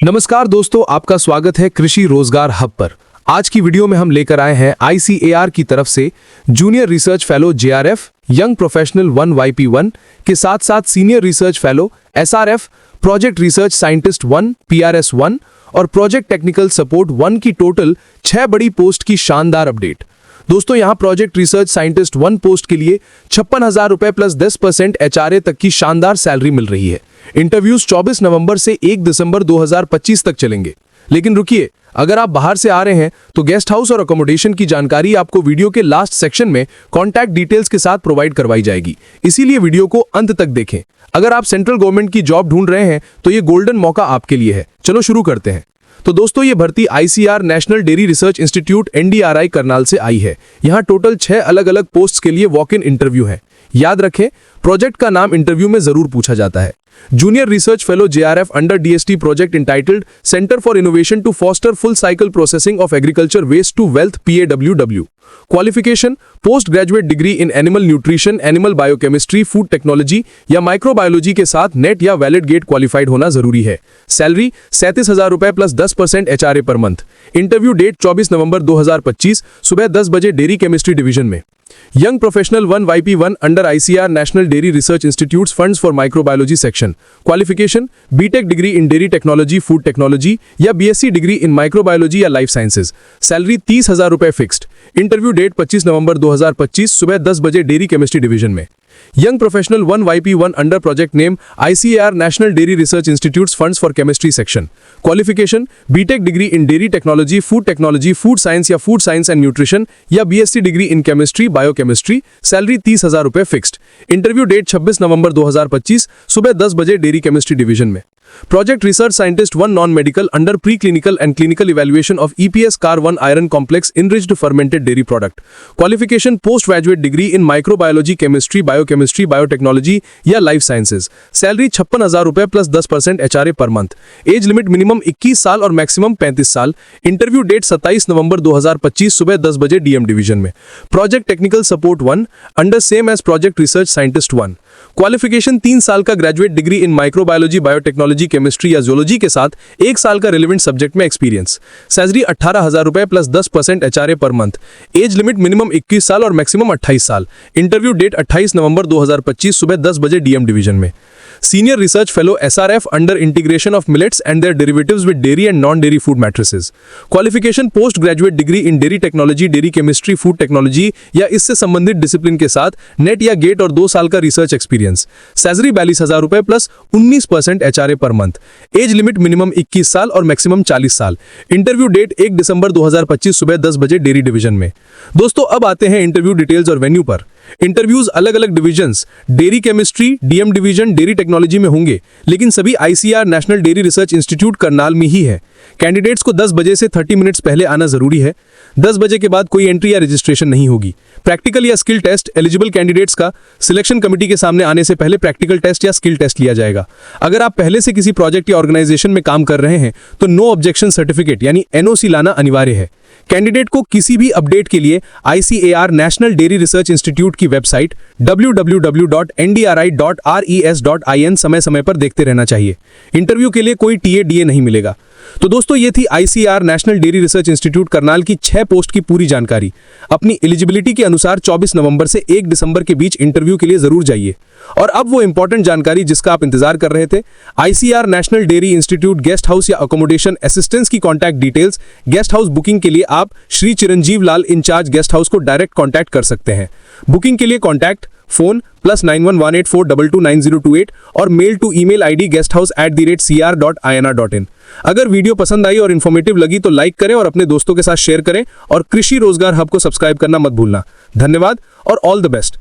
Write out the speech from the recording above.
नमस्कार दोस्तों, आपका स्वागत है कृषि रोजगार हब पर। आज की वीडियो में हम लेकर आए हैं ICAR की तरफ से junior research fellow JRF, young professional 1 YP1 के साथ साथ senior research fellow SRF, project research scientist 1 PRS 1 और प्रोजेक्ट टेक्निकल सपोर्ट 1 की टोटल 6 बड़ी पोस्ट की शानदार अपडेट। दोस्तों, यहां प्रोजेक्ट रिसर्च साइंटिस्ट 1 पोस्ट के लिए 56,000 रुपए प्लस 10% HRA तक की शानदार सैलरी मिल रही है। इंटरव्यूज 24 नवंबर से 1 दिसंबर 2025 तक चलेंगे। लेकिन रुकिए, अगर आप बाहर से आ रहे हैं तो गेस्ट हाउस और अकोमोडेशन की जानकारी आपको वीडियो के लास्ट सेक्शन में कॉन्टैक्ट डिटेल्स के साथ प्रोवाइड करवाई जाएगी, इसीलिए वीडियो को अंत तक देखें। अगर आप सेंट्रल गवर्नमेंट की जॉब ढूंढ रहे हैं तो ये गोल्डन मौका आपके लिए है। चलो शुरू करते हैं। तो दोस्तों, ये भर्ती ICAR national dairy research institute NDRI Karnal से आई है। यहाँ टोटल 6 अलग अलग पोस्ट के लिए वॉक इन इंटरव्यू है। याद रखें, प्रोजेक्ट का नाम इंटरव्यू में जरूर पूछा जाता है। Junior research fellow JRF under DST project entitled centre for innovation to foster full cycle processing of agriculture waste to wealth PAWW। Qualification post graduate degree in animal nutrition, animal biochemistry, food technology या microbiology के साथ net या valid get qualified होना जरूरी है। Salary 37,000 रुपए plus 10% HRA per month. Interview date 24 नवंबर 2025 सुबह 10 बजे डेयरी केमिस्ट्री डिवीजन में। Young professional 1 YP1 under ICAR national dairy research institutes funds for microbiology section. Qualification BTech degree in dairy technology, food technology या BSc degree in microbiology या life sciences. Salary 30,000 रुपए fixed. Interview date 25 नवंबर 2025 सुबह 10 बजे dairy chemistry division में। Young professional 1 YP1 under project name ICAR national dairy research institutes funds for chemistry section. Qualification BTech degree in dairy technology, food science या food science and nutrition या BSc degree in chemistry, biochemistry. Salary 30,000 रुपए fixed. Interview date 26 नवंबर 2025 सुबह 10 बजे dairy chemistry division में। Project research scientist 1 non medical under pre clinical and clinical evaluation of EPS car 1 iron complex enriched fermented dairy product. Qualification post graduate degree in microbiology, chemistry, biochemistry, biotechnology या life sciences. Salary 56,000 रुपए plus 10% HRA per month. Age limit minimum 21 साल और maximum 35 साल। Interview date 27 नवंबर 2025 सुबह 10 बजे DM division में। Project technical support 1 under same as project research scientist 1। Qualification 3 साल का graduate degree in microbiology, biotechnology, chemistry या जूलॉजी के साथ 1 साल का रिलेवेंट सब्जेक्ट में एक्सपीरियंस। सैलरी 18,000 रुपए plus 10% HRA per month. Age limit minimum 21 साल और मैक्सिमम 28 साल। इंटरव्यू डेट 28 नवंबर 2025 सुबह 10 बजे DM डिवीजन में। Senior research fellow SRF under integration of millets and their derivatives with dairy and non dairy food matrices. Qualification post graduate degree in dairy technology, dairy chemistry, food technology या इससे संबंधित discipline के साथ net या gate और 2 साल का research experience. Salary 42,000 रुपए plus 19% HRA per month. Age limit minimum 21 साल और मैक्सिमम 40 साल। इंटरव्यू डेट 1 दिसंबर 2025 सुबह 10 बजे डेयरी डिवीजन में। दोस्तों, अब आते हैं इंटरव्यू डिटेल्स और वेन्यू पर। इंटरव्यूज अलग अलग divisions dairy chemistry, DM division, dairy technology में होंगे, लेकिन सभी ICAR national dairy research institute Karnal में ही है। कैंडिडेट्स को 10 बजे से 30 मिनट्स पहले आना जरूरी है। 10 बजे के बाद कोई एंट्री या रजिस्ट्रेशन नहीं होगी। प्रैक्टिकल या स्किल टेस्ट एलिजिबल कैंडिडेट्स का सिलेक्शन कमेटी के सामने आने से पहले प्रैक्टिकल टेस्ट या स्किल टेस्ट लिया जाएगा। अगर आप पहले से किसी प्रोजेक्ट या ऑर्गेनाइजेशन में काम कर रहे हैं तो नो ऑब्जेक्शन सर्टिफिकेट यानी NOC लाना अनिवार्य है। कैंडिडेट को किसी भी अपडेट के लिए ICAR national dairy research institute की वेबसाइट www.ndri.res.in समय समय पर देखते रहना चाहिए। इंटरव्यू के लिए कोई TA DA नहीं मिलेगा। तो दोस्तों, ये थी ICAR national dairy research institute Karnal की 6 पोस्ट की पूरी जानकारी। अपनी एलिजिबिलिटी के अनुसार 24 नवंबर से 1 दिसंबर के बीच इंटरव्यू के लिए जरूर जाइए। और अब वो इंपॉर्टेंट जानकारी जिसका आप इंतजार कर रहे थे। ICAR national dairy institute guest house या अकोमोडेशन असिस्टेंस की contact details. Guest house booking के लिए आप श्री चिरंजीव लाल इंचार्ज गेस्ट हाउस को डायरेक्ट कॉन्टैक्ट कर सकते हैं। बुकिंग के लिए कॉन्टैक्ट फोन +9118422928 और mail to email ID guesthouse@cr.inr.in। अगर वीडियो पसंद आई और इन्फॉर्मेटिव लगी तो लाइक करें और अपने दोस्तों के साथ शेयर करें और कृषि रोजगार हब को सब्सक्राइब करना मत भूलना। धन्यवाद और ऑल द बेस्ट।